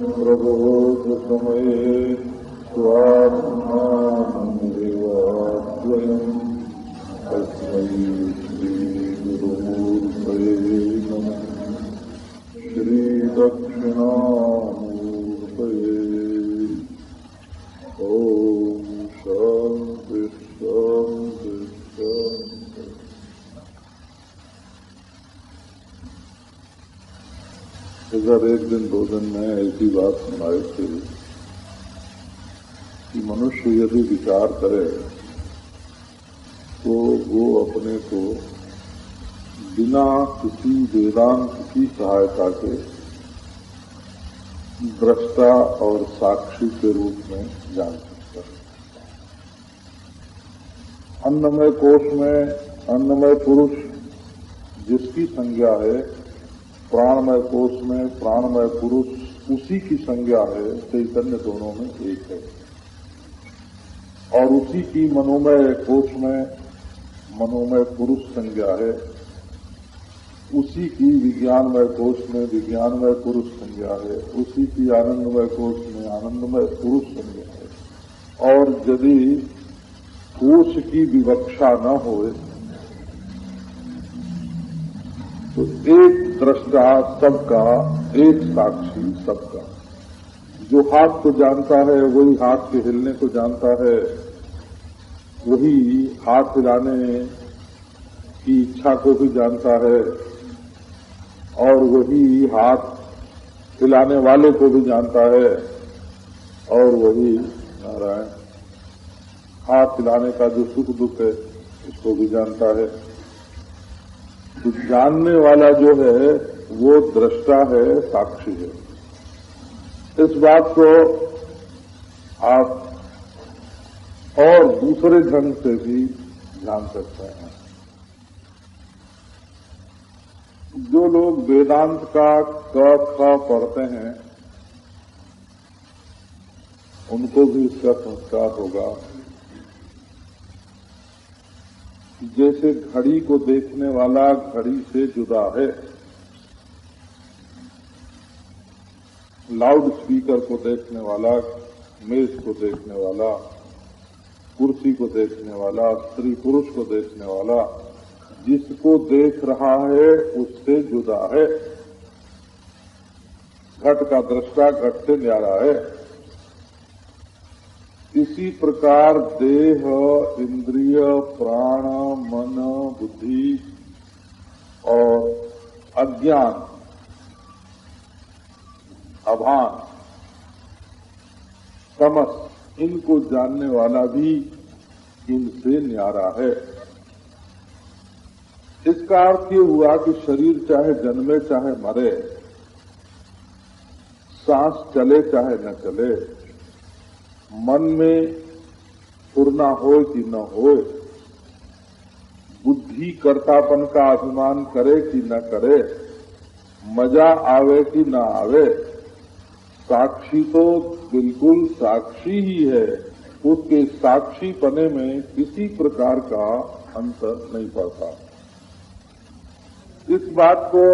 प्रबोध समये स्वात्मानमेवाद्वयम् तस्मै श्रीगुरुमूर्तये नमः। श्रीदक्षिणामूर्तये। ओम शांति शांति शांति। इधर एक दिन दो दिन में ऐसी बात सुनाई थी कि मनुष्य यदि विचार करे तो वो अपने को बिना किसी वेदांत की सहायता के दृष्टा और साक्षी के रूप में जान सकता है। अन्नमय कोश में अन्नमय पुरुष जिसकी संज्ञा है, प्राणमय कोश में प्राणमय पुरुष उसी की संज्ञा है। चैतन्य दोनों में एक है। और उसी की मनोमय कोश में मनोमय पुरुष संज्ञा है। उसी की विज्ञानमय कोश में विज्ञानमय पुरुष संज्ञा है। उसी की आनंदमय कोश में आनंदमय पुरुष संज्ञा है। और यदि कोश की विवक्षा न होए तो एक दृष्टा सबका, एक साक्षी सबका। जो हाथ को जानता है वही हाथ के हिलने को जानता है, वही हाथ हिलाने की इच्छा को भी जानता है, और वही हाथ हिलाने वाले को भी जानता है, और वही नारायण हाथ हिलाने का जो सुख दुख है उसको भी जानता है। तो जानने वाला जो है वो दृष्टा है, साक्षी है। इस बात को आप और दूसरे ढंग से भी जान सकते हैं। जो लोग वेदांत का क ख पढ़ते हैं उनको भी इसका संस्कार होगा। जैसे घड़ी को देखने वाला घड़ी से जुदा है, लाउड स्पीकर को देखने वाला, मेज को देखने वाला, कुर्सी को देखने वाला, स्त्री पुरुष को देखने वाला, जिसको देख रहा है उससे जुदा है। घट का दृष्टा घट से न्यारा है। इसी प्रकार देह, इंद्रिय, प्राण, मन, बुद्धि और अज्ञान, अभान, तमस, इनको जानने वाला भी इनसे न्यारा है। इसका अर्थ ये हुआ कि शरीर चाहे जन्मे चाहे मरे, सांस चले चाहे न चले, मन में फुरना हो कि न हो, बुद्धि कर्तापन का अभिमान करे कि न करे, मजा आवे कि न आवे, साक्षी तो बिल्कुल साक्षी ही है। उसके साक्षी पने में किसी प्रकार का अंतर नहीं पड़ता। इस बात को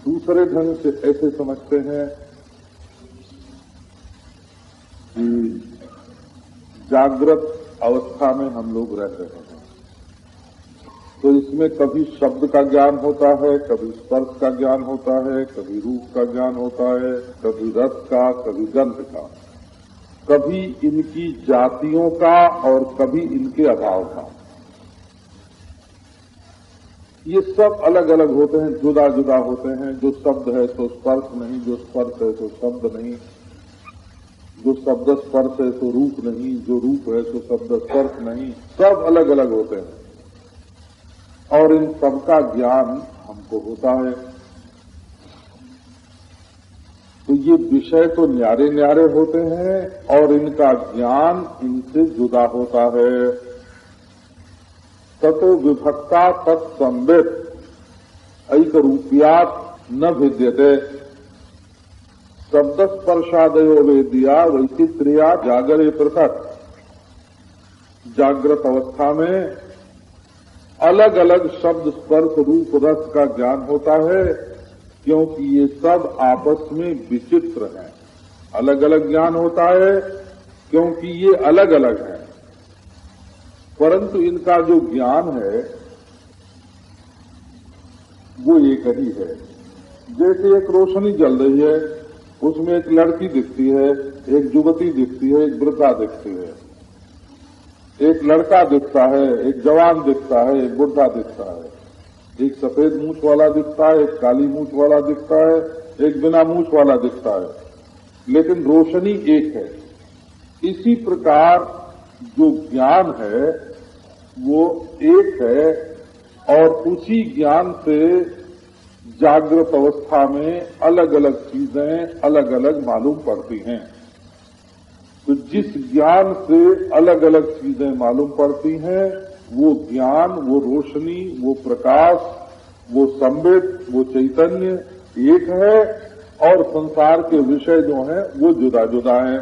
दूसरे ढंग से ऐसे समझते हैं कि जागृत अवस्था में हम लोग रहते हैं तो इसमें कभी शब्द का ज्ञान होता है, कभी स्पर्श का ज्ञान होता है, कभी रूप का ज्ञान होता है, कभी रस का, कभी गंध का, कभी इनकी जातियों का और कभी इनके अभाव का। ये सब अलग अलग होते हैं, जुदा जुदा होते हैं। जो शब्द है तो स्पर्श नहीं, जो स्पर्श है तो शब्द नहीं, जो शब्द स्पर्श है तो रूप नहीं, जो रूप है तो शब्द स्पर्श नहीं, सब अलग अलग होते हैं। और इन सबका ज्ञान हमको होता है। तो ये विषय तो न्यारे न्यारे होते हैं और इनका ज्ञान इनसे जुदा होता है। ततो विभक्ता तत्संवेद ऐक रूपियात न भिद्यते। शब्द स्पर्शादयो वेदिया वैचित्र्या जागरे पृथक। जागृत अवस्था में अलग अलग शब्द स्पर्श रूप रस का ज्ञान होता है, क्योंकि ये सब आपस में विचित्र हैं। अलग अलग ज्ञान होता है क्योंकि ये अलग अलग हैं, परंतु इनका जो ज्ञान है वो एक ही है। जैसे एक रोशनी जल रही है, उसमें एक लड़की दिखती है, एक युवती दिखती है, एक वृद्धा दिखती है, एक लड़का दिखता है, एक जवान दिखता है, एक बुढ़ा दिखता है, एक सफेद मूछ वाला दिखता है, एक काली मूछ वाला दिखता है, एक बिना मूछ वाला दिखता है, लेकिन रोशनी एक है। इसी प्रकार जो ज्ञान है वो एक है, और उसी ज्ञान से जागृत अवस्था में अलग अलग चीजें अलग अलग मालूम पड़ती हैं। तो जिस ज्ञान से अलग अलग चीजें मालूम पड़ती हैं, वो ज्ञान, वो रोशनी, वो प्रकाश, वो संवेद, वो चैतन्य एक है, और संसार के विषय जो हैं वो जुदा जुदा हैं।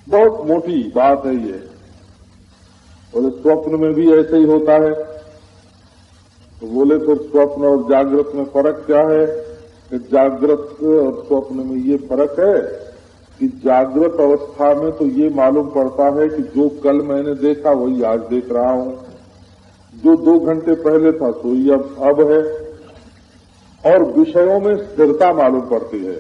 बहुत मोटी बात है ये। और स्वप्न में भी ऐसे ही होता है। तो बोले फिर स्वप्न और जागृत में फर्क क्या है? कि जागृत और स्वप्न में ये फर्क है कि जागृत अवस्था में तो ये मालूम पड़ता है कि जो कल मैंने देखा वही आज देख रहा हूं, जो 2 घंटे पहले था तो ये अब है, और विषयों में स्थिरता मालूम पड़ती है।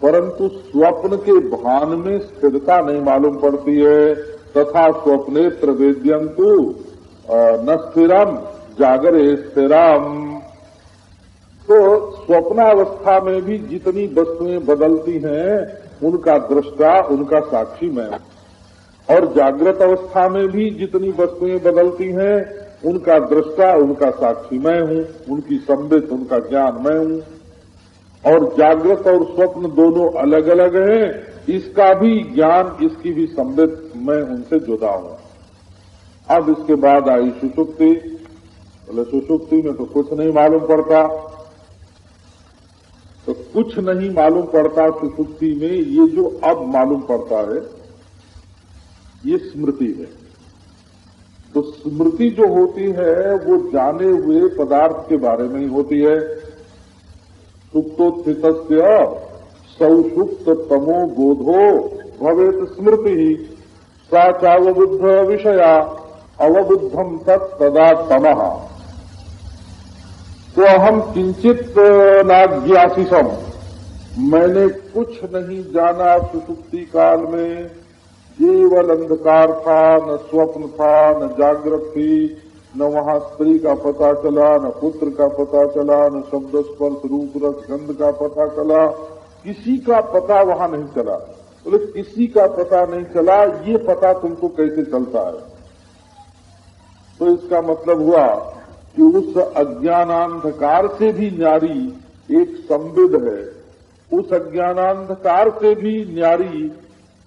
परंतु स्वप्न के भान में स्थिरता नहीं मालूम पड़ती है। तथा स्वप्नेत्र वेद्यंतु न स्थिरम जागरे स्थिरम। तो स्वप्नावस्था में भी जितनी वस्तुएं बदलती हैं उनका दृष्टा, उनका साक्षी मैं हूं, और जागृत अवस्था में भी जितनी वस्तुएं बदलती हैं उनका दृष्टा, उनका साक्षी मैं हूं, उनकी संबित, उनका ज्ञान मैं हूं। और जागृत और स्वप्न दोनों अलग अलग हैं, इसका भी ज्ञान, इसकी भी संबित मैं उनसे जुदा हूं। अब इसके बाद आई सुषुप्ति। बोले सुषुप्ति में तो कुछ नहीं मालूम पड़ता। तो कुछ नहीं मालूम पड़ता सुषुप्ति में। ये जो अब मालूम पड़ता है ये स्मृति है। तो स्मृति जो होती है वो जाने हुए पदार्थ के बारे में ही होती है। सुप्तोत्थितस्य सौषुप्त तमो बोधो भवेत स्मृति ही सा चावबुद्ध विषया अवबुद्धम तदा तमः। तो हम किंचित नाज्ञासिसम, मैंने कुछ नहीं जाना सुषुप्ति काल में। केवल अंधकार था, न स्वप्न था, न जागृत थी, न वहां स्त्री का पता चला, न पुत्र का पता चला, न शब्द स्पर्श रूप रस गंध का पता चला। किसी का पता वहां नहीं चला। बोले किसी का पता नहीं चला, ये पता तुमको कैसे चलता है? तो इसका मतलब हुआ कि उस अज्ञानांधकार से भी न्यारी एक संविद है, उस अज्ञानांधकार से भी न्यारी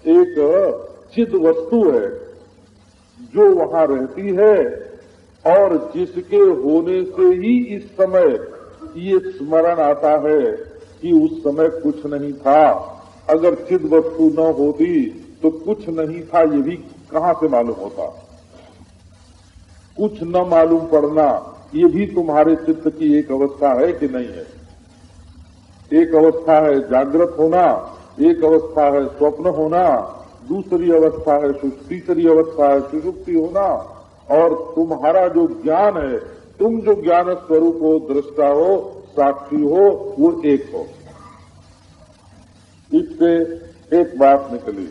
एक चिद वस्तु है जो वहां रहती है, और जिसके होने से ही इस समय ये स्मरण आता है कि उस समय कुछ नहीं था। अगर चिद वस्तु न होती तो कुछ नहीं था ये भी कहां से मालूम होता? कुछ न मालूम पड़ना ये भी तुम्हारे चित्त की एक अवस्था है कि नहीं है? एक अवस्था है जागृत होना, एक अवस्था है स्वप्न होना, दूसरी अवस्था है तीसरी अवस्था है सुषुप्ति होना। और तुम्हारा जो ज्ञान है, तुम जो ज्ञान स्वरूप हो, दृष्टा हो, साक्षी हो, वो एक हो। इससे एक बात निकली,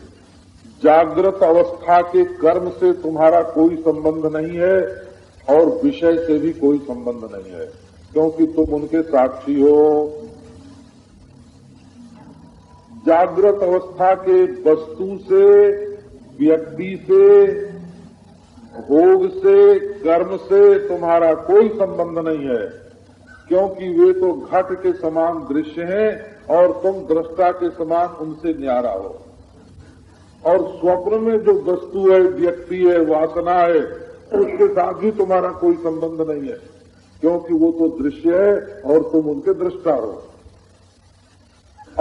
जागृत अवस्था के कर्म से तुम्हारा कोई संबंध नहीं है और विषय से भी कोई संबंध नहीं है, क्योंकि तुम उनके साक्षी हो। जागृत अवस्था के वस्तु से, व्यक्ति से, भोग से, कर्म से तुम्हारा कोई संबंध नहीं है, क्योंकि वे तो घट के समान दृश्य हैं और तुम दृष्टा के समान उनसे न्यारा हो। और स्वप्न में जो वस्तु है, व्यक्ति है, वासना है, उसके साथ भी तुम्हारा कोई संबंध नहीं है, क्योंकि वो तो दृश्य है और तुम उनके दृष्टा हो।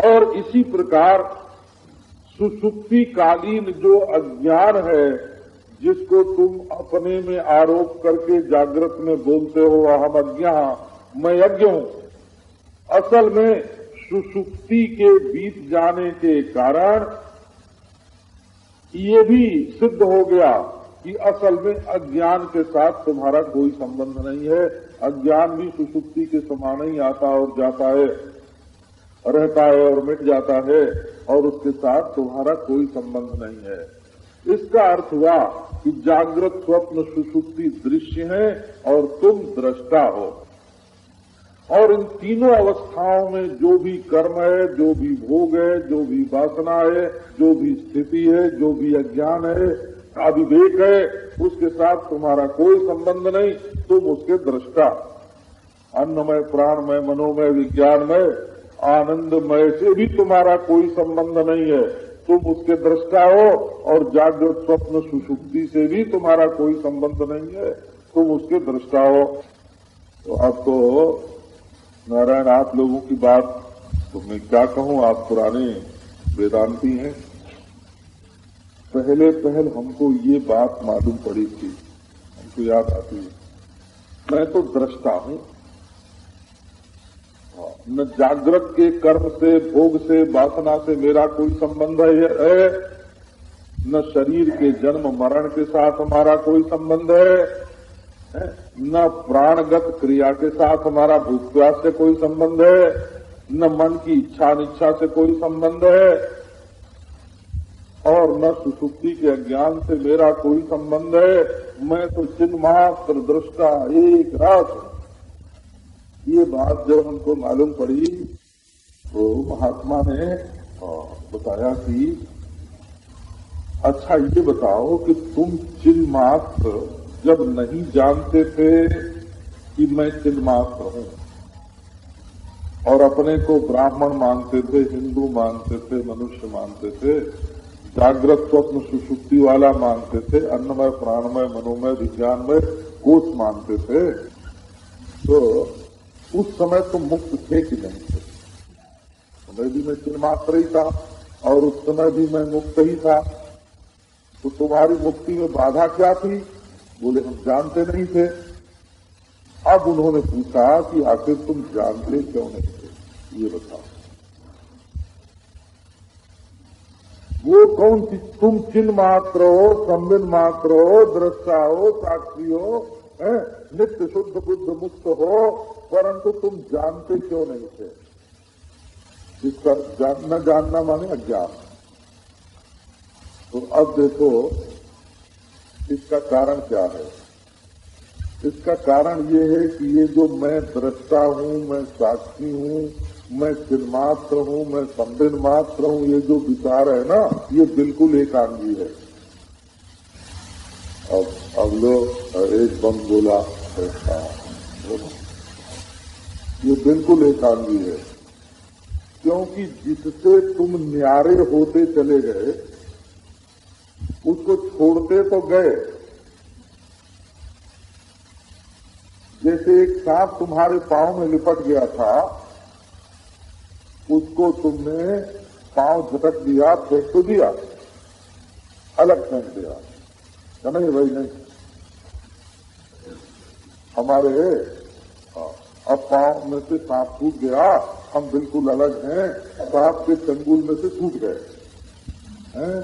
और इसी प्रकार सुषुप्ति कालीन जो अज्ञान है, जिसको तुम अपने में आरोप करके जागृत में बोलते हो अहम अज्ञा, मैं यज्ञ हूं, असल में सुषुप्ति के बीत जाने के कारण ये भी सिद्ध हो गया कि असल में अज्ञान के साथ तुम्हारा कोई संबंध नहीं है। अज्ञान भी सुषुप्ति के समान ही आता और जाता है, रहता है और मिट जाता है, और उसके साथ तुम्हारा कोई संबंध नहीं है। इसका अर्थ हुआ कि जागृत स्वप्न सुषुप्ति दृश्य है और तुम दृष्टा हो। और इन तीनों अवस्थाओं में जो भी कर्म है, जो भी भोग है, जो भी वासना है, जो भी स्थिति है, जो भी अज्ञान है, अविवेक है, उसके साथ तुम्हारा कोई संबंध नहीं, तुम उसके दृष्टा। अन्नमय, प्राणमय, मनोमय, विज्ञानमय, आनंदमय से भी तुम्हारा कोई संबंध नहीं है, तुम उसके दृष्टा हो। और जागृत स्वप्न सुषुप्ति से भी तुम्हारा कोई संबंध नहीं है, तुम उसके दृष्टा हो। तो आपको नारायण, आप लोगों की बात तो मैं क्या कहूं, आप पुराने वेदांती हैं। पहले हमको ये बात मालूम पड़ी थी, हमको याद आती है, मैं तो दृष्टा हूं, न जागृत के कर्म से, भोग से, वासना से मेरा कोई संबंध है, न शरीर के जन्म मरण के साथ हमारा कोई संबंध है, न प्राणगत क्रिया के साथ हमारा भूख प्यास से कोई संबंध है, न मन की इच्छा अनिच्छा से कोई संबंध है, और न सुषुप्ति के अज्ञान से मेरा कोई संबंध है। मैं तो चिन्मात्र दृष्टा एक रस। ये बात जब हमको मालूम पड़ी तो महात्मा ने बताया कि अच्छा ये बताओ कि तुम चिन्मात्र जब नहीं जानते थे कि मैं चिन्मात्र हूं, और अपने को ब्राह्मण मानते थे, हिंदू मानते थे, मनुष्य मानते थे, जागृत स्वप्न सुषुप्ति वाला मानते थे, अन्नमय, प्राणमय, मनोमय, विज्ञानमय कोष मानते थे, तो उस समय तुम मुक्त थे कि नहीं थे? समय भी मैं चिन्मात्र ही था और उस समय भी मैं मुक्त ही था, तो तुम्हारी मुक्ति में बाधा क्या थी? बोले हम जानते नहीं थे। अब उन्होंने पूछा कि आखिर तुम जानते क्यों नहीं थे, ये बताओ। वो कौन सी? तुम चिन्ह मात्र हो, संबिन मात्र हो, दृष्टा हो, साक्षी हो, नित्य शुद्ध बुद्ध मुक्त हो, परंतु तुम जानते क्यों नहीं थे? इसका जानना माने अज्ञान। तो अब देखो इसका कारण क्या है? इसका कारण ये है कि ये जो मैं दृष्टा हूं, मैं साक्षी हूं, मैं चिन्मात्र हूं, मैं संबिन मात्र हूं, ये जो विचार है ना, ये बिल्कुल एकांगी है। अब लोग एक बम बोला ऐसा, ये बिल्कुल एकांगी है, क्योंकि जिससे तुम न्यारे होते चले गए उसको छोड़ते तो गए। जैसे एक सांप तुम्हारे पांव में लिपट गया था, उसको तुमने पांव झटक दिया, फेंक तो दिया, अलग फेंक दिया, क्या नहीं भाई? नहीं, हमारे अब पांव में से सांप टूट गया, हम बिल्कुल अलग हैं, सांप के चंगुल में से टूट गए हैं।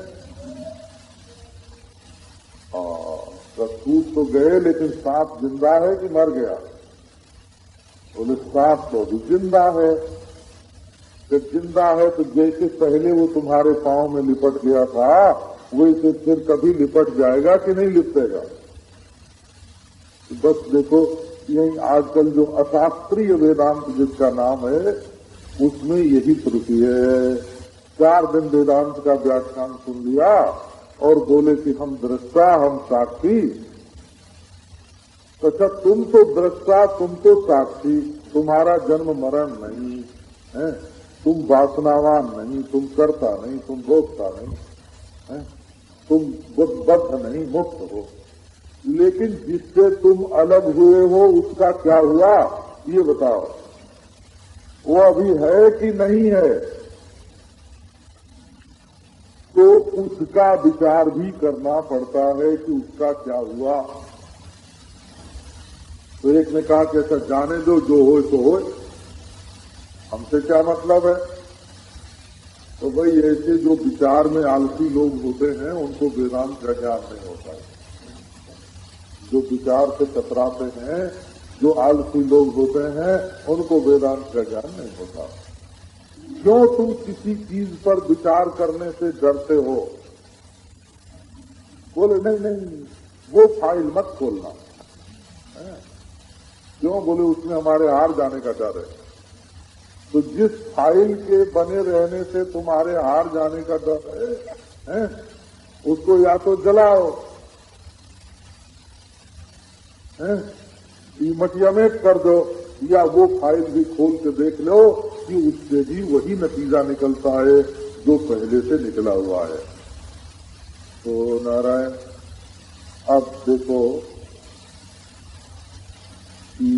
टूट तो गए, लेकिन सांप जिंदा है कि मर गया? बोले सांप तो भी जिंदा है। जब जिंदा है तो जैसे पहले वो तुम्हारे पांव में लिपट गया था, वैसे फिर कभी लिपट जाएगा कि नहीं लिपटेगा? तो बस देखो, यही आजकल जो अशास्त्रीय वेदांत जिसका नाम है, उसमें यही त्रुटि है। 4 दिन वेदांत का व्याख्यान सुन लिया और बोले कि हम दृष्टा, हम साक्षी। तो अच्छा, तुम तो दृष्टा, तुम तो साक्षी, तुम्हारा जन्म मरण नहीं है, तुम वासनावान नहीं, तुम करता नहीं, तुम भोगता नहीं है, तुम बद्ध नहीं, मुक्त हो। लेकिन जिससे तुम अलग हुए हो उसका क्या हुआ, ये बताओ। वो अभी है कि नहीं है? उसका विचार भी करना पड़ता है कि उसका क्या हुआ। तो एक ने कहा कि ऐसा जाने दो, जो हो तो हो, हमसे क्या मतलब है। तो भाई ऐसे जो विचार में आलसी लोग होते हैं उनको वेदांत का ज्ञान नहीं होता है। जो विचार से कतराते हैं, जो आलसी लोग होते हैं, उनको वेदांत का ज्ञान नहीं होता। क्यों तुम किसी चीज पर विचार करने से डरते हो? बोले नहीं नहीं, वो फाइल मत खोलना। क्यों? बोले उसमें हमारे हार जाने का डर है। तो जिस फाइल के बने रहने से तुम्हारे हार जाने का डर है, उसको या तो जलाओ, मटियामेट कर दो, या वो फाइल भी खोल के देख लो कि उससे भी वही नतीजा निकलता है जो पहले से निकला हुआ है। तो नारायण, अब देखो कि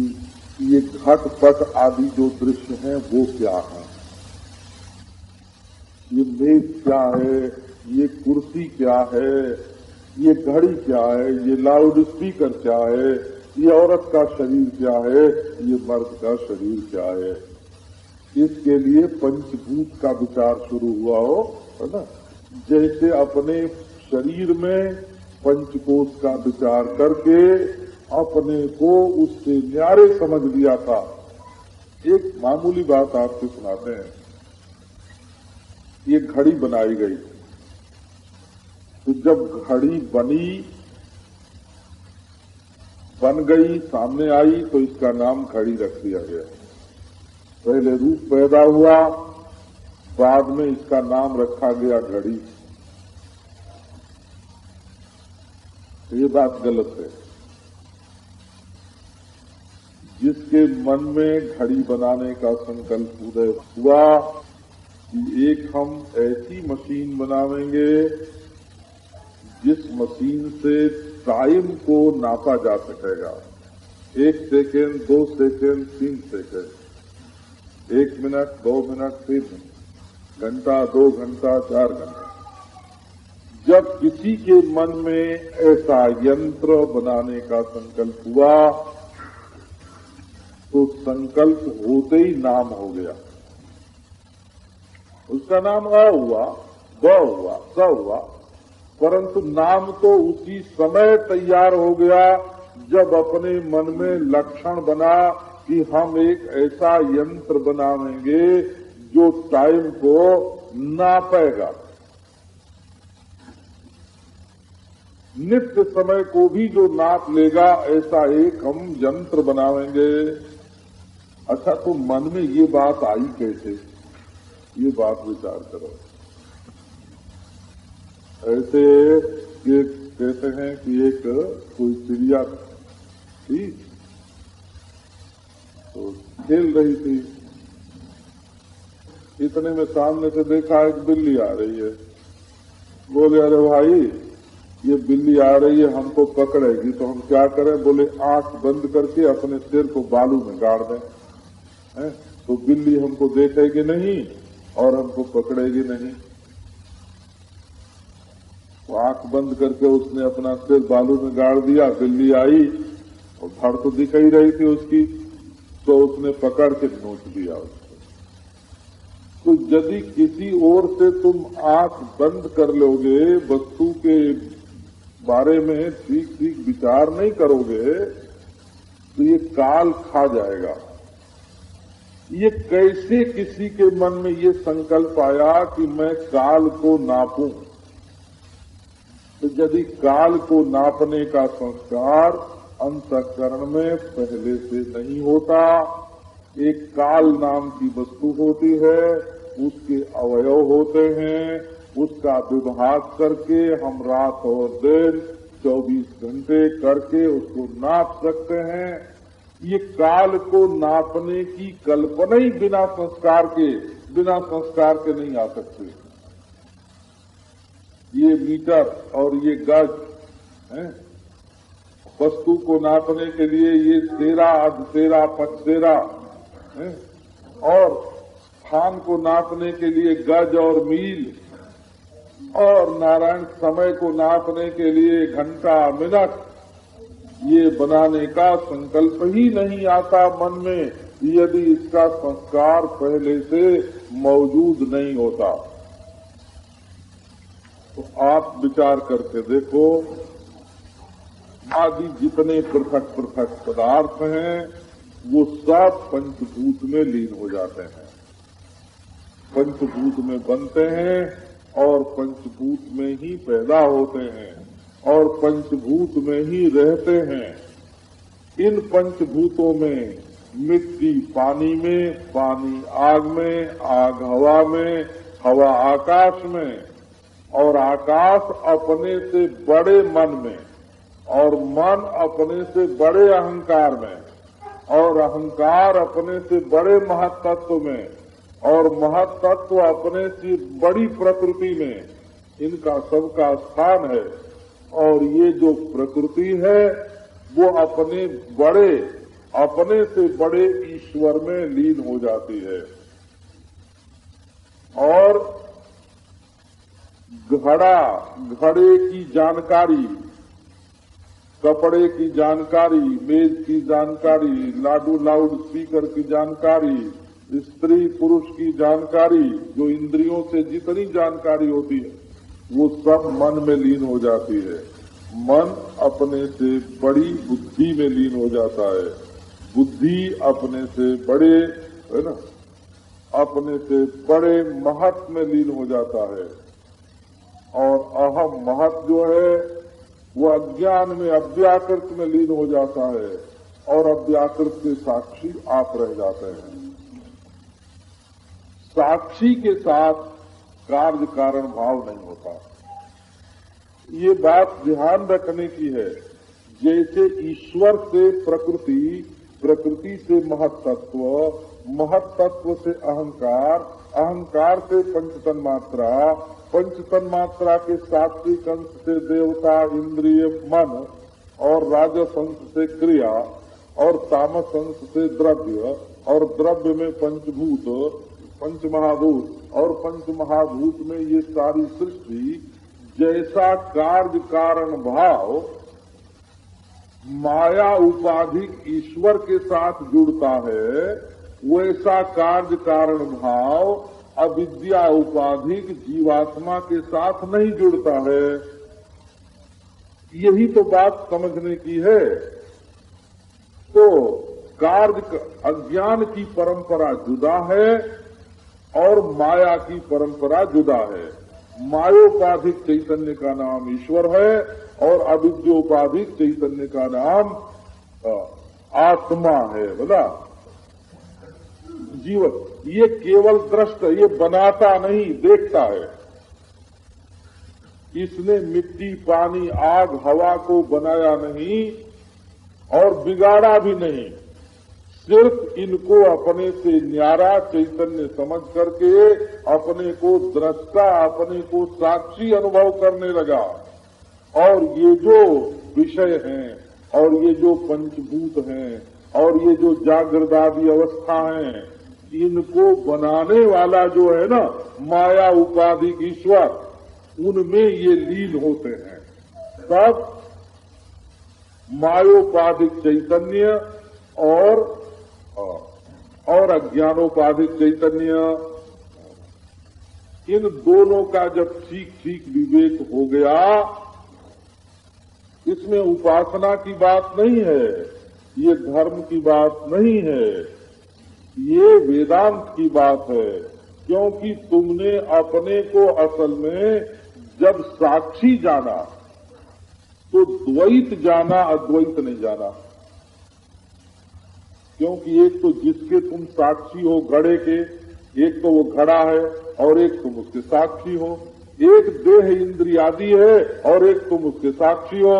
ये घट-पट आदि जो दृश्य हैं वो क्या है, ये मेज क्या है, ये कुर्सी क्या है, ये घड़ी क्या है, ये लाउड स्पीकर क्या है, ये औरत का शरीर क्या है, ये मर्द का शरीर क्या है। इसके लिए पंचभूत का विचार शुरू हुआ हो, है ना। जैसे अपने शरीर में पंचकोश का विचार करके अपने को उससे न्यारे समझ लिया था। एक मामूली बात आपको सुनाते हैं। ये घड़ी बनाई गई, तो जब घड़ी बन गई, सामने आई, तो इसका नाम घड़ी रख दिया गया। पहले रूप पैदा हुआ, बाद में इसका नाम रखा गया घड़ी। ये बात गलत है। जिसके मन में घड़ी बनाने का संकल्प उदय हुआ कि एक हम ऐसी मशीन बनावेंगे जिस मशीन से टाइम को नापा जा सकेगा। 1 second, 2 second, 3 second, 1 minute, 2 minute, 3 minute, घंटा, 2 घंटा, 4 घंटा। जब किसी के मन में ऐसा यंत्र बनाने का संकल्प हुआ तो संकल्प होते ही नाम हो गया। उसका नाम अ हुआ, ब हुआ, स हुआ, परंतु नाम तो उसी समय तैयार हो गया जब अपने मन में लक्षण बना कि हम एक ऐसा यंत्र बनावेंगे जो टाइम को नापेगा। नित्य समय को भी जो नाप लेगा, ऐसा एक हम यंत्र बनावेंगे। अच्छा, तो मन में ये बात आई कैसे? ये बात विचार करो। ऐसे ये कहते हैं कि एक कोई चिड़िया थी, तो खेल रही थी। इतने में सामने से देखा एक बिल्ली आ रही है। बोले अरे भाई, ये बिल्ली आ रही है, हमको पकड़ेगी, तो हम क्या करें? बोले आंख बंद करके अपने सिर को बालू में गाड़ दें, तो बिल्ली हमको देखेगी नहीं और हमको पकड़ेगी नहीं। वो आंख बंद करके उसने अपना सिर बालू में गाड़ दिया। बिल्ली आई और धड़ तो दिख ही रही थी उसकी, तो उसने पकड़ के नोच दिया उसको। तो यदि किसी ओर से तुम आंख बंद कर लोगे, वस्तु के बारे में ठीक ठीक विचार नहीं करोगे, तो ये काल खा जाएगा। ये कैसे किसी के मन में ये संकल्प आया कि मैं काल को नापूं? तो यदि काल को नापने का संस्कार अंतःकरण में पहले से नहीं होता, एक काल नाम की वस्तु होती है, उसके अवयव होते हैं, उसका विभाग करके हम रात और दिन 24 घंटे करके उसको नाप सकते हैं। ये काल को नापने की कल्पना ही बिना संस्कार के नहीं आ सकती। ये मीटर और ये गज है, वस्तु को नापने के लिए ये सेरा, अधसेरा, पचसेरा है, और स्थान को नापने के लिए गज और मील, और नारायण समय को नापने के लिए घंटा मिनट ये बनाने का संकल्प ही नहीं आता मन में, यदि इसका संस्कार पहले से मौजूद नहीं होता। तो आप विचार करके देखो, आदि जितने पृथक पृथक पदार्थ हैं वो सब पंचभूत में लीन हो जाते हैं, पंचभूत में बनते हैं और पंचभूत में ही पैदा होते हैं और पंचभूत में ही रहते हैं। इन पंचभूतों में मिट्टी पानी में, पानी आग में, आग हवा में, हवा आकाश में, और आकाश अपने से बड़े मन में, और मन अपने से बड़े अहंकार में, और अहंकार अपने से बड़े महत्तत्व में, और महत्तत्व अपने से बड़ी प्रकृति में। इनका सबका स्थान है। और ये जो प्रकृति है वो अपने से बड़े ईश्वर में लीन हो जाती है। और घड़े की जानकारी, कपड़े की जानकारी, मेज की जानकारी, लाउड स्पीकर की जानकारी, स्त्री पुरुष की जानकारी, जो इंद्रियों से जितनी जानकारी होती है वो सब मन में लीन हो जाती है। मन अपने से बड़ी बुद्धि में लीन हो जाता है, बुद्धि अपने से बड़े, है ना, अपने से बड़े महत में लीन हो जाता है। और अहम महत जो है वो अज्ञान में अव्याकृत में लीन हो जाता है, और अव्याकृत के साक्षी आप रह जाते हैं। साक्षी के साथ कार्य कारण भाव नहीं होता। ये बात ध्यान रखने की है। जैसे ईश्वर से प्रकृति, प्रकृति से महत्तत्व, महत्तत्व से अहंकार, अहंकार से पंचतन्मात्रा, पंचतन्मात्रा के सात्विक अंश से देवता, इंद्रिय, मन, और राजस अंश से क्रिया, और तामस अंश से द्रव्य, और द्रव्य में पंचभूत, पंचमहाभूत, और पंचमहाभूत में ये सारी सृष्टि, जैसा कार्य कारण भाव माया उपाधिक ईश्वर के साथ जुड़ता है, वैसा कार्य कारण भाव अविद्या उपाधिक जीवात्मा के साथ नहीं जुड़ता है। यही तो बात समझने की है। तो कार्य अज्ञान की परंपरा जुदा है और माया की परंपरा जुदा है। मायोपाधिक चैतन्य का नाम ईश्वर है और अविद्योपाधिक चैतन्य का नाम आत्मा है। बोला जीवन ये केवल दृष्ट, ये बनाता नहीं, देखता है। इसने मिट्टी, पानी, आग, हवा को बनाया नहीं और बिगाड़ा भी नहीं, सिर्फ इनको अपने से न्यारा चैतन्य समझ करके अपने को दृष्टा, अपने को साक्षी अनुभव करने लगा। और ये जो विषय हैं, और ये जो पंचभूत हैं, और ये जो जागृदादि अवस्था हैं, इनको बनाने वाला जो है ना माया उपाधिक ईश्वर, उनमें ये लीन होते हैं। तब मायोपाधिक चैतन्य और अज्ञानोपाधिक चैतन्य, इन दोनों का जब ठीक ठीक विवेक हो गया, इसमें उपासना की बात नहीं है, ये धर्म की बात नहीं है, ये वेदांत की बात है। क्योंकि तुमने अपने को असल में जब साक्षी जाना तो द्वैत जाना, अद्वैत नहीं जाना। क्योंकि एक तो जिसके तुम साक्षी हो घड़े के, एक तो वो घड़ा है और एक तुम उसके साक्षी हो। एक देह इंद्रियादि है और एक तुम उसके साक्षी हो।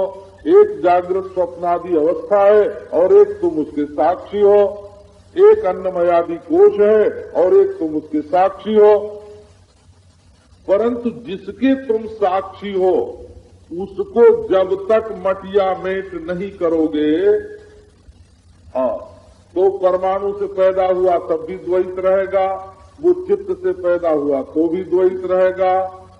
एक जागृत स्वप्नादि अवस्था है और एक तुम उसके साक्षी हो। एक अन्नमयादि कोश है और एक तुम उसके साक्षी हो। परंतु जिसके तुम साक्षी हो उसको जब तक मटिया मेट नहीं करोगे, तो परमाणु से पैदा हुआ तब भी द्वैत रहेगा, वो चित्त से पैदा हुआ तो भी द्वैत रहेगा,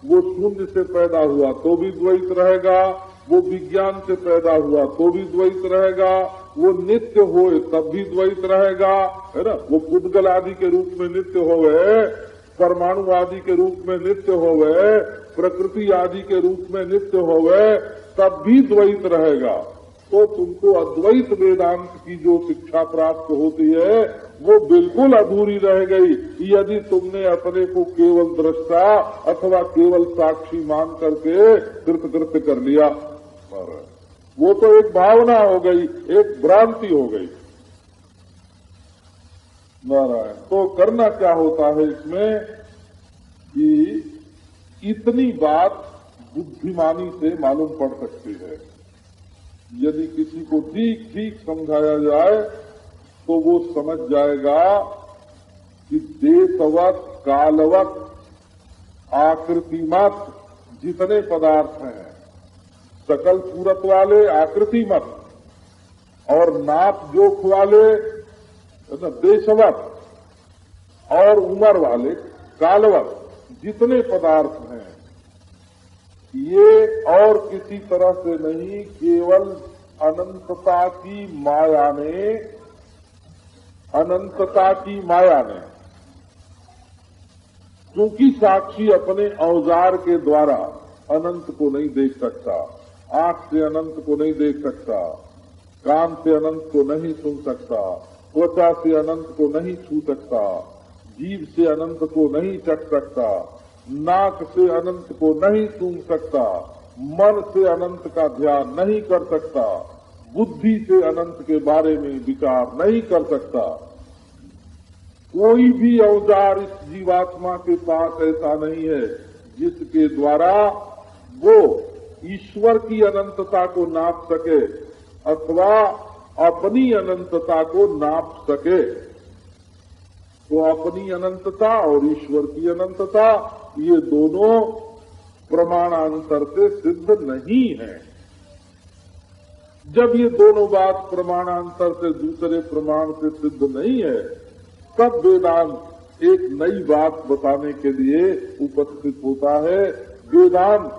वो शून्य से पैदा हुआ तो भी द्वैत रहेगा, वो विज्ञान से पैदा हुआ तो भी द्वैत रहेगा, वो नित्य होए तब भी द्वैत रहेगा, है ना। वो पुद्गल आदि के रूप में नित्य होवे, परमाणु आदि के रूप में नित्य होवे, प्रकृति आदि के रूप में नित्य होवे, तब भी द्वैत रहेगा। तो तुमको अद्वैत वेदांत की जो शिक्षा प्राप्त होती है वो बिल्कुल अधूरी रह गई यदि तुमने अपने को केवल दृष्टा अथवा केवल साक्षी मान करके कृतकृत्य कर लिया। वो तो एक भावना हो गई, एक भ्रांति हो गई। नारायण। तो करना क्या होता है इसमें कि इतनी बात बुद्धिमानी से मालूम पड़ सकती है। यदि किसी को ठीक ठीक समझाया जाए तो वो समझ जाएगा कि देशवत, कालवत, आकृतिमत जितने पदार्थ हैं, सकल सूरत वाले आकृतिमत और नाप जोख वाले देशवत और उम्र वाले कालवत जितने पदार्थ हैं, ये और किसी तरह से नहीं, केवल अनंतता की माया ने, अनंतता की माया ने, क्योंकि साक्षी अपने औजार के द्वारा अनंत को नहीं देख सकता, आंख से अनंत को नहीं देख सकता, कान से अनंत को नहीं सुन सकता, त्वचा से अनंत को नहीं छू सकता, जीभ से अनंत को नहीं चख सकता, नाक से अनंत को नहीं सूंघ सकता, मन से अनंत का ध्यान नहीं कर सकता, बुद्धि से अनंत के बारे में विचार नहीं कर सकता। कोई भी औजार इस जीवात्मा के पास ऐसा नहीं है जिसके द्वारा वो ईश्वर की अनंतता को नाप सके अथवा अपनी अनंतता को नाप सके। तो अपनी अनंतता और ईश्वर की अनंतता ये दोनों प्रमाणांतर से सिद्ध नहीं है। जब ये दोनों बात प्रमाणांतर से दूसरे प्रमाण से सिद्ध नहीं है, तब वेदांत एक नई बात बताने के लिए उपस्थित होता है। वेदांत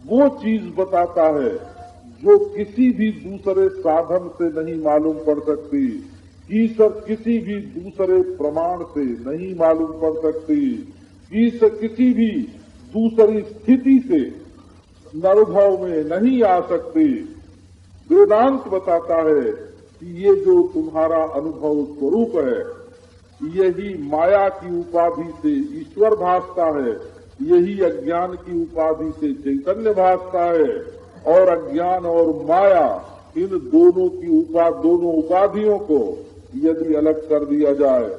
वो चीज बताता है जो किसी भी दूसरे साधन से नहीं मालूम पड़ सकती, किसी भी दूसरे प्रमाण से नहीं मालूम पड़ सकती, किसी भी दूसरी स्थिति से अनुभव में नहीं आ सकती। वेदांत बताता है कि ये जो तुम्हारा अनुभव स्वरूप है, यही माया की उपाधि से ईश्वर भासता है, यही अज्ञान की उपाधि से चैतन्य भासता है, और अज्ञान और माया इन दोनों उपाधियों को यदि अलग कर दिया जाए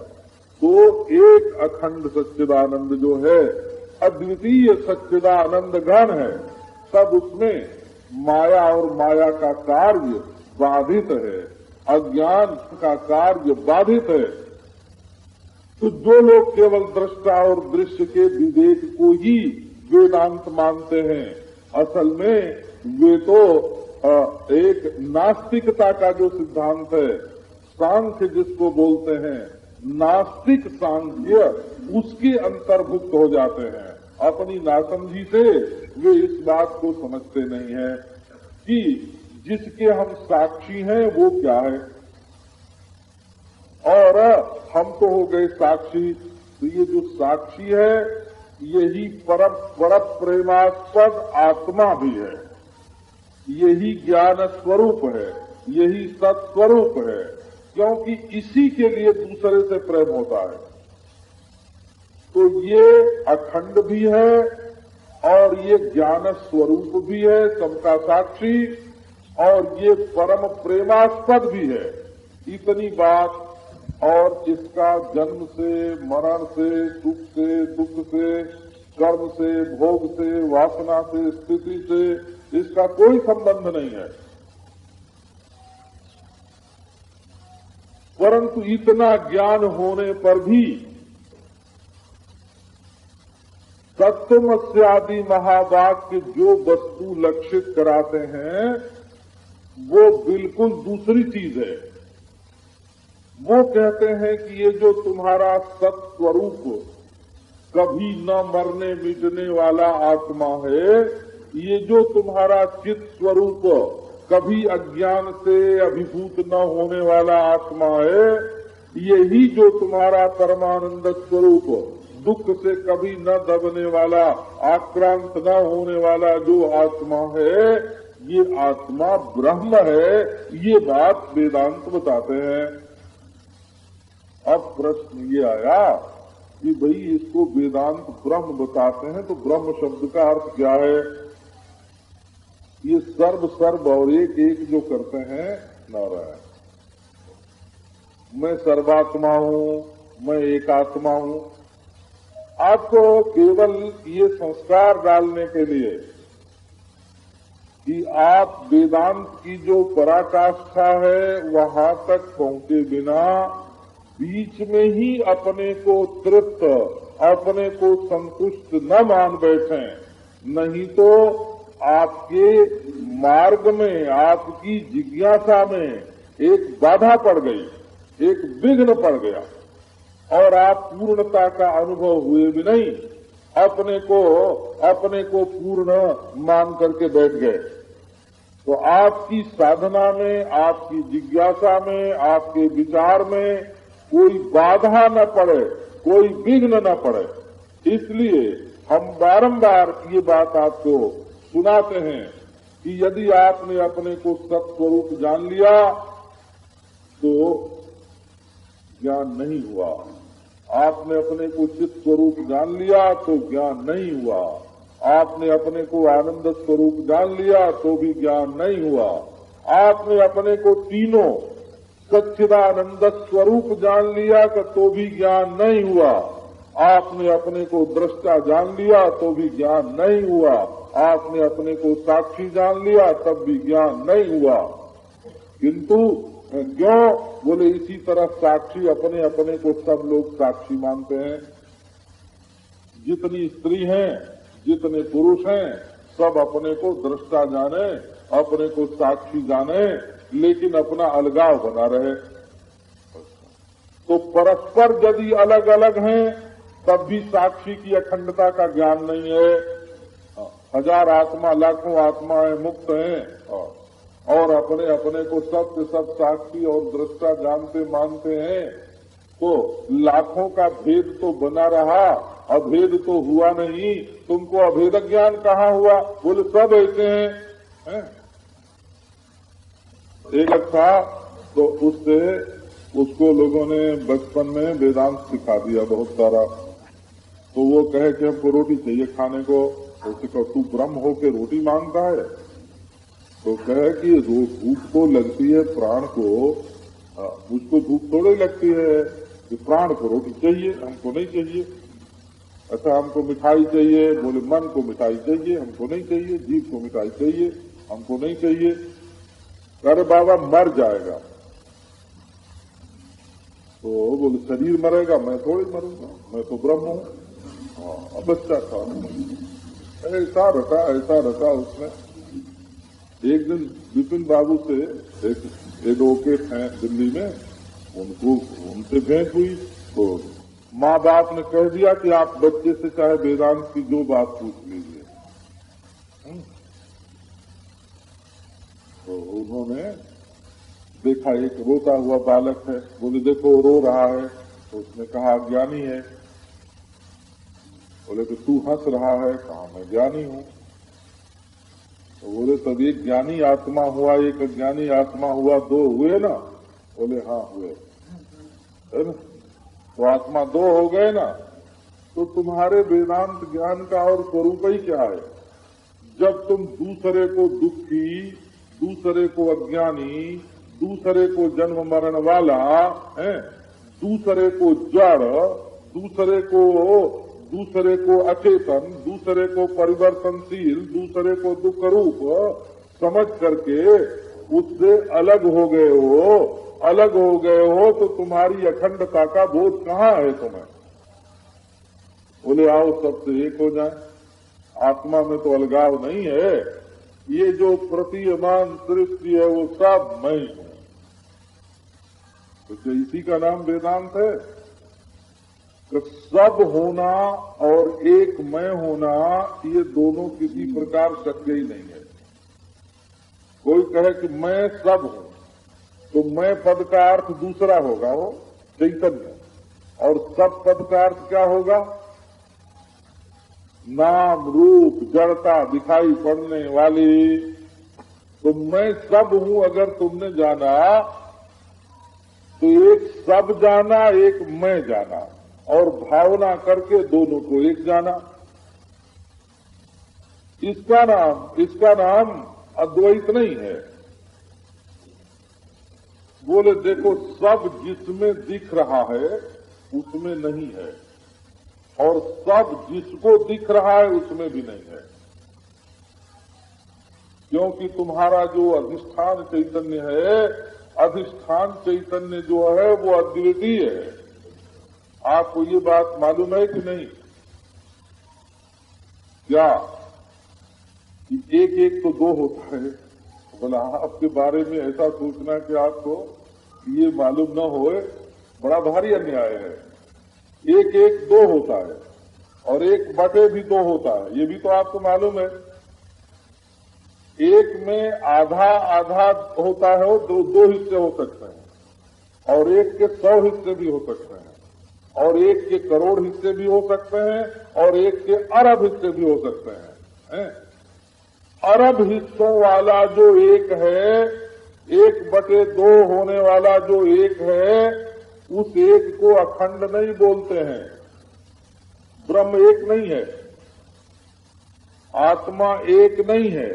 तो एक अखंड सच्चिदानंद जो है, अद्वितीय सच्चिदानंद घन है, तब उसमें माया और माया का कार्य बाधित है, अज्ञान का कार्य बाधित है। तो जो लोग केवल दृष्टा और दृश्य के विवेक को ही वेदांत मानते हैं, असल में वे तो एक नास्तिकता का जो सिद्धांत है, सांख्य जिसको बोलते हैं, नास्तिक सांख्य, उसके अंतर्भुक्त हो जाते हैं। अपनी नासमझी से वे इस बात को समझते नहीं है कि जिसके हम साक्षी हैं वो क्या है, और हम तो हो गए साक्षी। तो ये जो साक्षी है यही पर प्रेमास्पद आत्मा भी है, यही ज्ञान स्वरूप है, यही सत्स्वरूप है, क्योंकि इसी के लिए दूसरे से प्रेम होता है। तो ये अखंड भी है और ये ज्ञान स्वरूप भी है, सबका साक्षी, और ये परम प्रेमास्पद भी है। इतनी बात, और इसका जन्म से, मरण से, सुख से, दुख से, कर्म से, भोग से, वासना से, स्थिति से इसका कोई संबंध नहीं है। परंतु इतना ज्ञान होने पर भी तत्वमस्यादि महावाक्य जो वस्तु लक्षित कराते हैं वो बिल्कुल दूसरी चीज है। वो कहते हैं कि ये जो तुम्हारा सत्स्वरूप कभी न मरने मिटने वाला आत्मा है। ये जो तुम्हारा चित स्वरूप कभी अज्ञान से अभिभूत न होने वाला आत्मा है, यही जो तुम्हारा परमानंद स्वरूप दुख से कभी न दबने वाला, आक्रांत न होने वाला जो आत्मा है, ये आत्मा ब्रह्म है। ये बात वेदांत बताते हैं। अब प्रश्न ये आया कि भाई इसको वेदांत ब्रह्म बताते हैं तो ब्रह्म शब्द का अर्थ क्या है? ये सर्व सर्व और एक एक जो करते हैं नारायण, मैं सर्वात्मा हूँ, मैं एकात्मा हूँ। आपको केवल ये संस्कार डालने के लिए कि आप वेदांत की जो पराकाष्ठा है वहां तक पहुंचे बिना बीच में ही अपने को तृप्त, अपने को संतुष्ट न मान बैठें, नहीं तो आपके मार्ग में, आपकी जिज्ञासा में एक बाधा पड़ गई, एक विघ्न पड़ गया और आप पूर्णता का अनुभव हुए भी नहीं, अपने को पूर्ण मान करके बैठ गए। तो आपकी साधना में, आपकी जिज्ञासा में, आपके विचार में कोई बाधा न पड़े, कोई विघ्न न पड़े, इसलिए हम बारंबार ये बात आपको सुनाते हैं कि यदि आपने अपने को सत्स्वरूप जान लिया तो ज्ञान नहीं हुआ, आपने अपने को चित्त स्वरूप जान लिया तो ज्ञान नहीं हुआ, आपने अपने को आनंद स्वरूप जान लिया तो भी ज्ञान नहीं हुआ, आपने अपने को तीनों सच्चिदानंद स्वरूप जान लिया तो भी ज्ञान नहीं हुआ, आपने अपने को दृष्टा जान लिया तो भी ज्ञान नहीं हुआ, आपने अपने को साक्षी जान लिया तब भी ज्ञान नहीं हुआ। किंतु क्यों? बोले इसी तरह साक्षी अपने अपने को सब लोग साक्षी मानते हैं। जितनी स्त्री हैं, जितने पुरुष हैं, सब अपने को दृष्टा जाने, अपने को साक्षी जाने, लेकिन अपना अलगाव बना रहे। तो परस्पर यदि अलग अलग हैं तब भी साक्षी की अखंडता का ज्ञान नहीं है। हजार आत्मा, लाखों आत्माएं मुक्त हैं और अपने अपने को सब साक्षी और दृष्टा जानते मानते हैं, तो लाखों का भेद तो बना रहा, अभेद तो हुआ नहीं। तुमको अभेद ज्ञान कहाँ हुआ? बोले सब ऐसे हैं। एक था तो उसको लोगों ने बचपन में वेदांत सिखा दिया बहुत सारा। तो वो कहे कि हमको रोटी चाहिए खाने को। उससे कहो तू ब्रह्म हो के रोटी मांगता है? तो कहे कि भूख तो लगती है प्राण को, मुझको भूख थोड़ी लगती है कि प्राण को रोटी चाहिए, हमको नहीं चाहिए। अच्छा हमको मिठाई चाहिए, बोले मन को मिठाई चाहिए, हमको नहीं चाहिए। जीभ को मिठाई चाहिए, हमको नहीं चाहिए। अरे बाबा मर जाएगा। तो बोले शरीर मरेगा, मैं थोड़ी मरूंगा, मैं तो ब्रह्म हूँ। हाँ बच्चा था, ऐसा रटा उसने। एक दिन विपिन बाबू से एक एडवोकेट हैं दिल्ली में, उनसे भेंट हुई तो माँ बाप ने कह दिया कि आप बच्चे से चाहे वेदांत की जो बात पूछ लीजिए। तो उन्होंने देखा एक रोता हुआ बालक है, बोले देखो रो रहा है। तो उसने कहा ज्ञानी है। बोले तो तू हंस रहा है, कहा मैं ज्ञानी हूँ। तो बोले तब एक ज्ञानी आत्मा हुआ, एक अज्ञानी आत्मा हुआ, दो हुए ना? बोले हाँ हुए, है ना? तो आत्मा दो हो गए ना। तो तुम्हारे वेदांत ज्ञान का और स्वरूप ही क्या है? जब तुम दूसरे को दुखी, दूसरे को अज्ञानी, दूसरे को जन्म मरण वाला है, दूसरे को जड़, दूसरे को अचेतन, दूसरे को परिवर्तनशील, दूसरे को दुख रूप समझ करके उससे अलग हो गए हो तो तुम्हारी अखंडता का बोध कहाँ है तुम्हें? बोले आओ सबसे एक हो जाए। आत्मा में तो अलगाव नहीं है। ये जो प्रतीयमान सृष्टि है वो सब मैं हूँ। तो इसी का नाम वेदांत है। कि सब होना और एक मैं होना ये दोनों किसी प्रकार शक्य ही नहीं है। कोई कहे कि मैं सब हूं तो मैं पद का अर्थ दूसरा होगा, वो चैतन्य, और सब पद का अर्थ क्या होगा? नाम रूप जड़ता दिखाई पड़ने वाली। तो मैं सब हूं अगर तुमने जाना तो एक सब जाना, एक मैं जाना, और भावना करके दोनों को एक जाना। इसका नाम अद्वैत नहीं है। बोले देखो, सब जिसमें दिख रहा है उसमें नहीं है, और सब जिसको दिख रहा है उसमें भी नहीं है, क्योंकि तुम्हारा जो अधिष्ठान चैतन्य है, अधिष्ठान चैतन्य जो है वो अद्वितीय है। आपको ये बात मालूम है कि नहीं? क्या कि एक एक तो दो होता है? बोला आपके बारे में ऐसा सोचना कि आपको ये मालूम न होए बड़ा भारी अन्याय है। एक एक दो होता है और एक बटे भी दो होता है, ये भी तो आपको मालूम है। एक में आधा आधा होता है, वो दो हिस्से हो सकते हैं, और एक के 100 हिस्से भी हो सकते हैं, और एक के करोड़ हिस्से भी हो सकते हैं, और एक के अरब हिस्से भी हो सकते हैं। अरब हिस्सों वाला जो एक है, 1/2 होने वाला जो एक है, उस एक को अखंड नहीं बोलते हैं। ब्रह्म एक नहीं है, आत्मा एक नहीं है।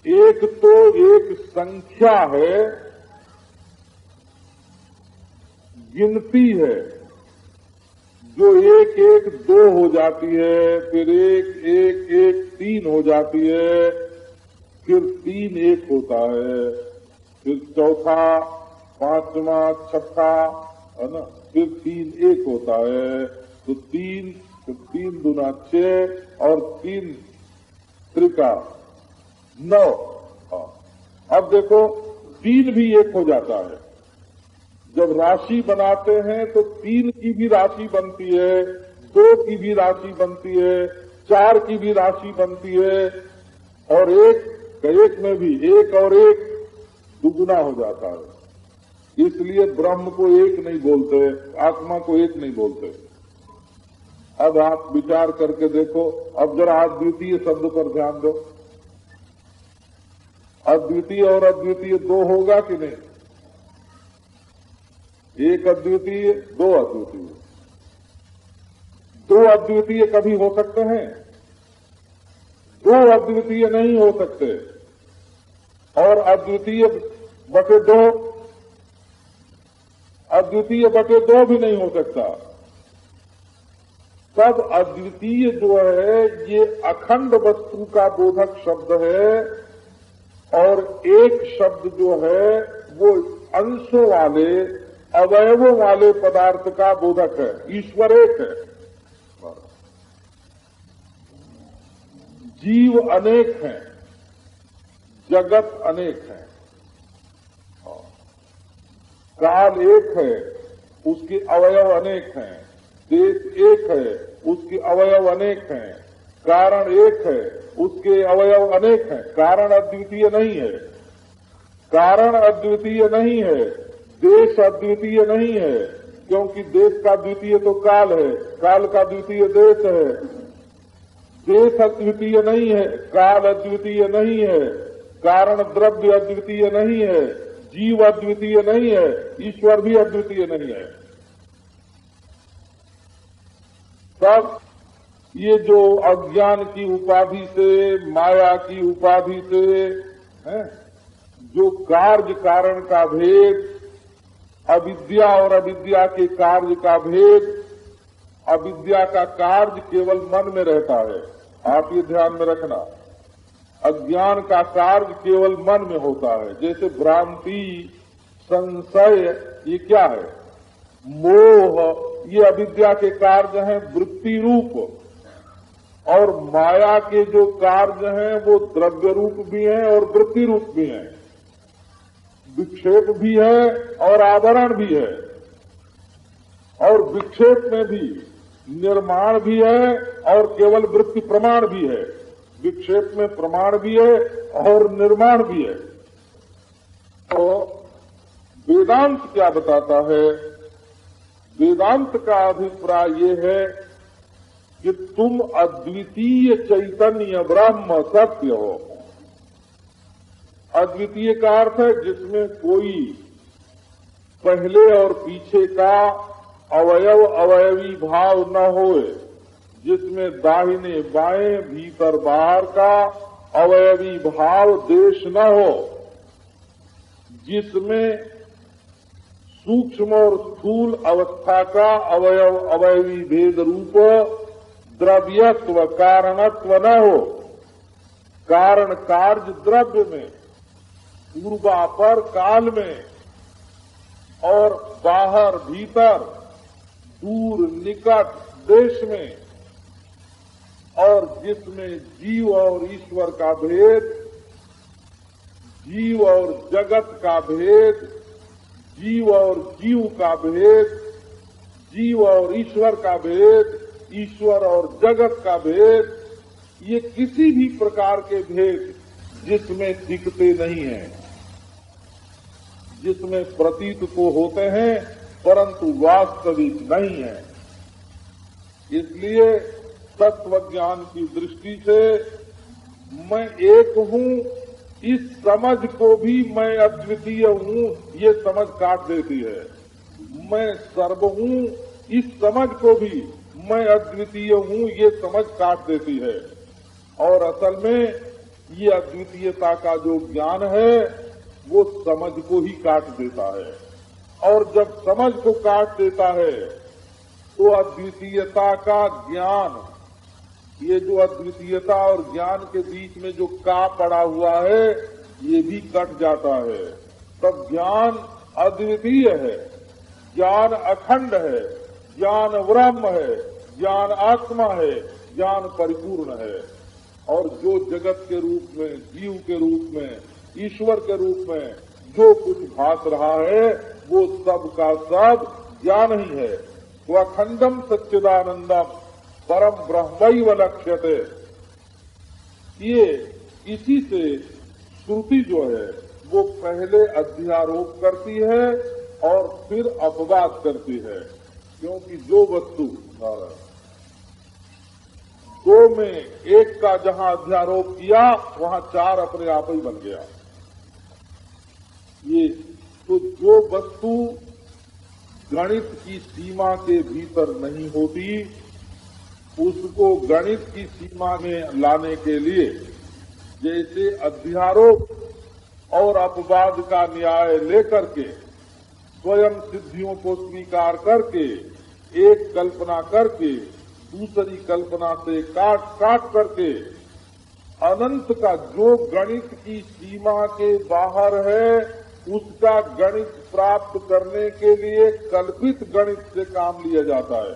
एक तो एक संख्या है, गिनती है, जो एक एक 2 हो जाती है, फिर एक एक एक 3 हो जाती है, फिर 3 1 होता है, फिर चौथा, पांचवा, छठा, है ना, फिर 3 1 होता है, तो 3 दूना 6 और 3 त्रिका 9। अब देखो 3 भी 1 हो जाता है। जब राशि बनाते हैं तो 3 की भी राशि बनती है, 2 की भी राशि बनती है, 4 की भी राशि बनती है, और एक में भी 1 और 1 दुगुना हो जाता है। इसलिए ब्रह्म को एक नहीं बोलते, आत्मा को एक नहीं बोलते। अब आप विचार करके देखो। अब जरा अद्वितीय शब्द पर ध्यान दो। अद्वितीय और अद्वितीय 2 होगा कि नहीं? एक अद्वितीय, 2 अद्वितीय। 2 अद्वितीय कभी हो सकते हैं? 2 अद्वितीय नहीं हो सकते। और अद्वितीय बटे 2, अद्वितीय बटे 2 भी नहीं हो सकता। तब अद्वितीय जो है ये अखंड वस्तु का बोधक शब्द है, और एक शब्द जो है वो अंशों वाले, अवयवों वाले पदार्थ का बोधक है। ईश्वर एक है, जीव अनेक हैं, जगत अनेक है, काल एक है, उसके अवयव अनेक हैं, देश एक है, उसके अवयव अनेक हैं, कारण एक है, उसके अवयव अनेक हैं। कारण अद्वितीय नहीं है, कारण अद्वितीय नहीं है, देश अद्वितीय नहीं है, क्योंकि देश का द्वितीय तो काल है, काल का द्वितीय देश है। देश अद्वितीय नहीं है, काल अद्वितीय नहीं है, कारण द्रव्य अद्वितीय नहीं है, जीव अद्वितीय नहीं है, ईश्वर भी अद्वितीय नहीं है। तब ये जो अज्ञान की उपाधि से, माया की उपाधि से है, जो कार्य कारण का भेद, अविद्या और अविद्या के कार्य का भेद, अविद्या का कार्य केवल मन में रहता है। आप ये ध्यान में रखना, अज्ञान का कार्य केवल मन में होता है। जैसे भ्रांति, संशय, ये क्या है? मोह, ये अविद्या के कार्य हैं, वृत्ति रूप। और माया के जो कार्य हैं वो द्रव्य रूप भी हैं और वृत्ति रूप भी हैं, विक्षेप भी है और आवरण भी है। और विक्षेप में भी निर्माण भी है और केवल वृत्ति प्रमाण भी है। विक्षेप में प्रमाण भी है और निर्माण भी है। तो वेदांत क्या बताता है? वेदांत का अभिप्राय ये है कि तुम अद्वितीय चैतन्य ब्रह्म सत्य हो। अद्वितीय का अर्थ है जिसमें कोई पहले और पीछे का अवयव अवयवी भाव न होए, जिसमें दाहिने बाएं भीतर बाहर का अवयवी भाव देश न हो, जिसमें सूक्ष्म और स्थूल अवस्था का अवयव अवयवी भेद रूप द्रव्यत्व कारणत्व न हो। कारण कार्य द्रव्य में, पूर्वापर काल में और बाहर भीतर, दूर निकट देश में, और जिसमें जीव और ईश्वर का भेद, जीव और जगत का भेद, जीव और जीव का भेद, जीव और ईश्वर का भेद, ईश्वर और जगत का भेद, ये किसी भी प्रकार के भेद जिसमें दिखते नहीं हैं, जिसमें प्रतीत तो होते हैं परंतु वास्तविक नहीं है। इसलिए तत्व ज्ञान की दृष्टि से मैं एक हूँ, इस समझ को भी मैं अद्वितीय हूँ, ये समझ काट देती है। मैं सर्व हूँ, इस समझ को भी मैं अद्वितीय हूँ, ये समझ काट देती है। और असल में ये अद्वितीयता का जो ज्ञान है वो समझ को ही काट देता है। और जब समझ को काट देता है तो अद्वितीयता का ज्ञान, ये जो अद्वितीयता और ज्ञान के बीच में जो का पड़ा हुआ है, ये भी कट जाता है। तब ज्ञान अद्वितीय है, ज्ञान अखंड है, ज्ञान ब्रह्म है, ज्ञान आत्मा है, ज्ञान परिपूर्ण है। और जो जगत के रूप में, जीव के रूप में, ईश्वर के रूप में जो कुछ भास रहा है वो सब का सब ज्ञान ही है। तो अखंडम सच्चिदानंदम परम ब्रह्मैव लक्ष्यते। ये इसी से श्रुति जो है वो पहले अध्यारोप करती है और फिर अपवाद करती है। क्योंकि जो वस्तु दो में एक का जहां अध्यारोप किया वहां चार अपने आप ही बन गया। ये तो जो वस्तु गणित की सीमा के भीतर नहीं होती, उसको गणित की सीमा में लाने के लिए जैसे अध्यारोप और अपवाद का न्याय लेकर के स्वयं सिद्धियों को स्वीकार करके एक कल्पना करके दूसरी कल्पना से काट करके अनंत का जो गणित की सीमा के बाहर है उसका गणित प्राप्त करने के लिए कल्पित गणित से काम लिया जाता है।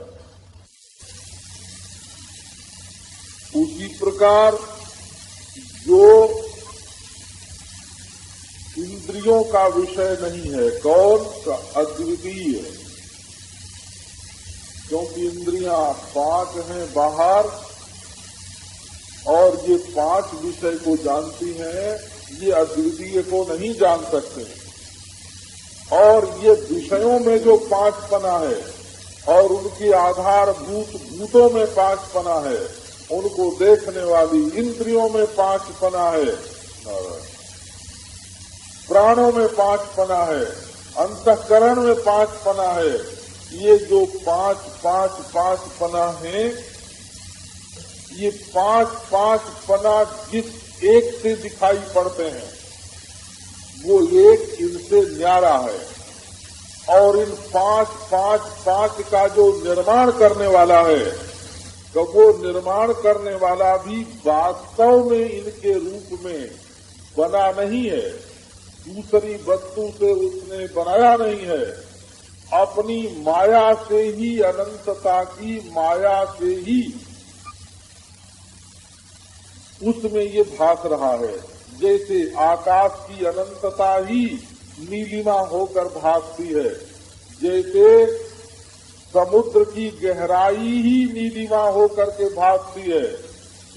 उसी प्रकार जो इंद्रियों का विषय नहीं है, कौन सा अद्वितीय, क्योंकि इंद्रियां पांच हैं बाहर और ये पांच विषय को जानती हैं, ये अद्वितीय को नहीं जान सकते। और ये विषयों में जो पांचपना है और उनके आधारभूत भूतों में पांचपना है, उनको देखने वाली इंद्रियों में पांचपना है, प्राणों में पांचपना है, अंतःकरण में पांचपना है। ये जो पांचपना है, ये पांचपना जिस एक से दिखाई पड़ते हैं वो एक इनसे न्यारा है। और इन पांच का जो निर्माण करने वाला है, तो वो निर्माण करने वाला भी वास्तव में इनके रूप में बना नहीं है, दूसरी वस्तु से उसने बनाया नहीं है, अपनी माया से ही, अनंतता की माया से ही उसमें ये भास रहा है। जैसे आकाश की अनंतता ही नीलिमा होकर भासती है, जैसे समुद्र की गहराई ही नीलिमा हो करके भासती है,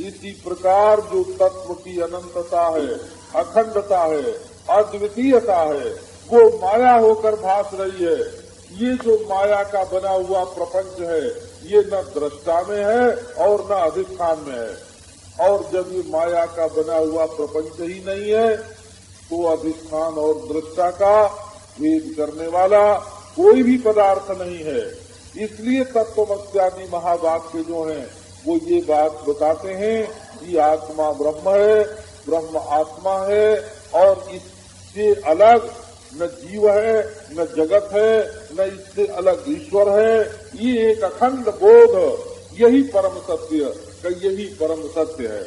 इसी प्रकार जो तत्व की अनंतता है, अखंडता है, अद्वितीयता है, वो माया होकर भास रही है। ये जो माया का बना हुआ प्रपंच है, ये न दृष्टा में है और न अधिष्ठान में है। और जब ये माया का बना हुआ प्रपंच ही नहीं है, तो अधिष्ठान और दृष्टा का भेद करने वाला कोई भी पदार्थ नहीं है। इसलिए तत्वमस्यादि महावाक्य जो हैं, वो ये बात बताते हैं कि आत्मा ब्रह्म है, ब्रह्म आत्मा है, और इससे अलग न जीव है, न जगत है, न इससे अलग ईश्वर है। ये एक अखंड बोध, यही परम सत्य, यही परम सत्य है।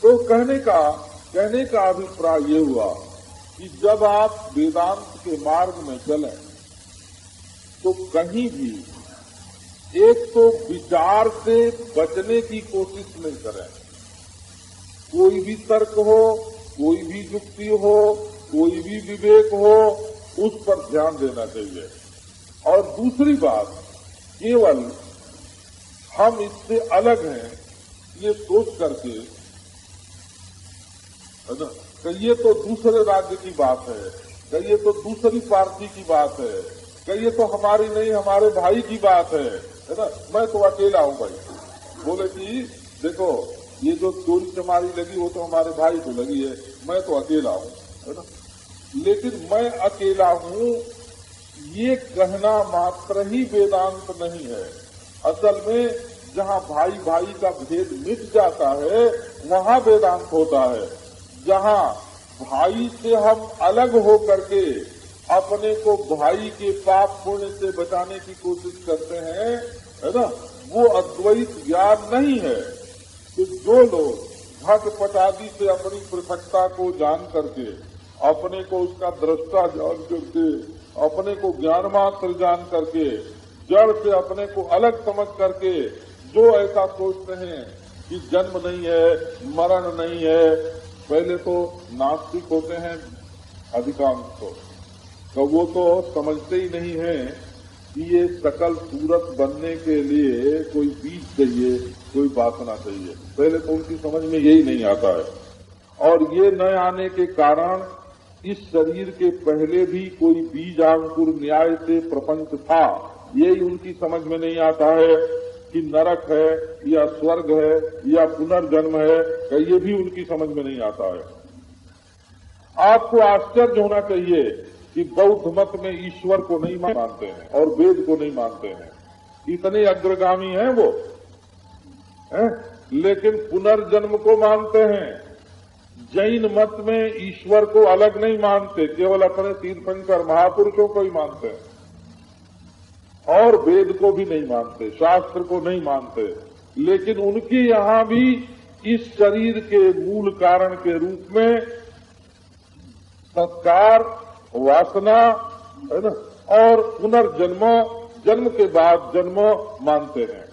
तो कहने का अभिप्राय ये हुआ कि जब आप वेदांत के मार्ग में चलें, तो कहीं भी एक तो विचार से बचने की कोशिश नहीं करें। कोई भी तर्क हो, कोई भी युक्ति हो, कोई भी विवेक हो, उस पर ध्यान देना चाहिए। और दूसरी बात, केवल हम इससे अलग हैं ये सोच करके, है ना, कि ये तो दूसरे राज्य की बात है, कि ये तो दूसरी पार्टी की बात है, कि ये तो हमारी नहीं हमारे भाई की बात है ना, मैं तो अकेला हूं भाई। बोले कि देखो ये जो चोरी चमारी लगी वो तो हमारे भाई को लगी है, मैं तो अकेला हूं, है ना। लेकिन मैं अकेला हूं ये कहना मात्र ही वेदांत नहीं है। असल में जहाँ भाई भाई का भेद मिट जाता है, वहाँ वेदांत होता है। जहाँ भाई से हम अलग हो करके अपने को भाई के पाप पुण्य से बचाने की कोशिश करते हैं, है ना, वो अद्वैत ज्ञान नहीं है। कि जो लोग घटपटादि से अपनी पृथकता को जान करके, अपने को उसका दृष्टा जान करके, अपने को ज्ञान मात्र जान करके, जड़ से अपने को अलग समझ करके जो ऐसा सोचते हैं कि जन्म नहीं है, मरण नहीं है, पहले तो नास्तिक होते हैं अधिकांश तो वो तो समझते ही नहीं है कि ये सकल सूरत बनने के लिए कोई बीज चाहिए, कोई वासना चाहिए। पहले तो उनकी समझ में यही नहीं आता है। और ये न आने के कारण इस शरीर के पहले भी कोई बीज अंकुर न्याय से प्रपंच था, यही उनकी समझ में नहीं आता है कि नरक है या स्वर्ग है या पुनर्जन्म है, ये भी उनकी समझ में नहीं आता है। आपको आश्चर्य होना चाहिए कि बौद्ध मत में ईश्वर को नहीं मानते हैं और वेद को नहीं मानते हैं, इतने अग्रगामी हैं वो, हैं? लेकिन पुनर्जन्म को मानते हैं। जैन मत में ईश्वर को अलग नहीं मानते, केवल अपने तीर्थंकर महापुरुषों को ही मानते हैं, और वेद को भी नहीं मानते, शास्त्र को नहीं मानते। लेकिन उनके यहाँ भी इस शरीर के मूल कारण के रूप में संस्कार, वासना, है ना, और पुनर्जन्म, जन्म के बाद जन्म मानते हैं।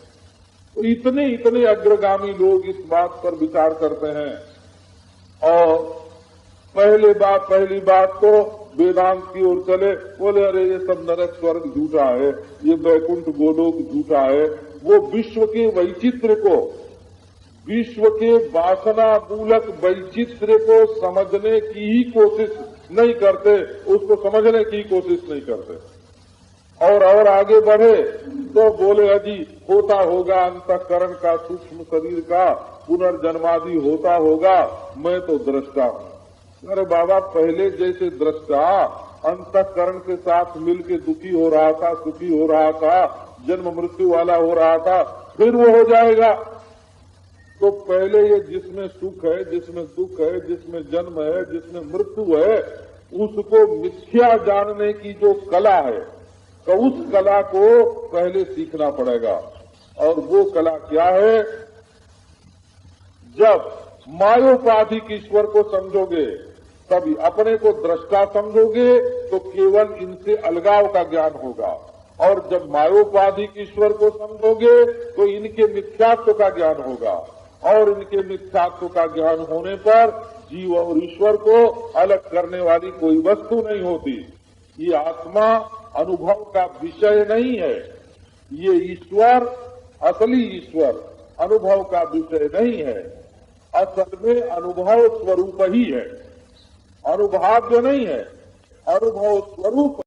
तो इतने अग्रगामी लोग इस बात पर विचार करते हैं। और पहली बात तो वेदांत की ओर चले, बोले अरे ये सब नरक स्वर्ग झूठा है, ये वैकुंठ गोलोक झूठा है। वो विश्व के वैचित्र्य को, विश्व के वासना मूलक वैचित्र्य को समझने की ही कोशिश नहीं करते, उसको समझने की कोशिश नहीं करते। और आगे बढ़े तो बोले अजी होता होगा अंतःकरण का, सूक्ष्म शरीर का पुनर्जन्मादि होता होगा, मैं तो दृष्टा हूँ। अरे बाबा, पहले जैसे दृष्टा अंतःकरण के साथ मिलके दुखी हो रहा था, सुखी हो रहा था, जन्म मृत्यु वाला हो रहा था, फिर वो हो जाएगा। तो पहले ये जिसमें सुख है, जिसमें दुख है, जिसमें जन्म है, जिसमें मृत्यु है, उसको मिथ्या जानने की जो कला है, तो उस कला को पहले सीखना पड़ेगा। और वो कला क्या है? जब मायोपाधिक ईश्वर को समझोगे, तभी अपने को दृष्टा समझोगे तो केवल इनसे अलगाव का ज्ञान होगा। और जब मायोपाधिक ईश्वर को समझोगे तो इनके मिथ्यात्व का ज्ञान होगा। और इनके मिथ्यात्व का ज्ञान होने पर जीव और ईश्वर को अलग करने वाली कोई वस्तु नहीं होती। ये आत्मा अनुभव का विषय नहीं है। ये ईश्वर, असली ईश्वर अनुभव का विषय नहीं है। असल में अनुभव स्वरूप ही है, अनुभाव्य नहीं है, अनुभव स्वरूप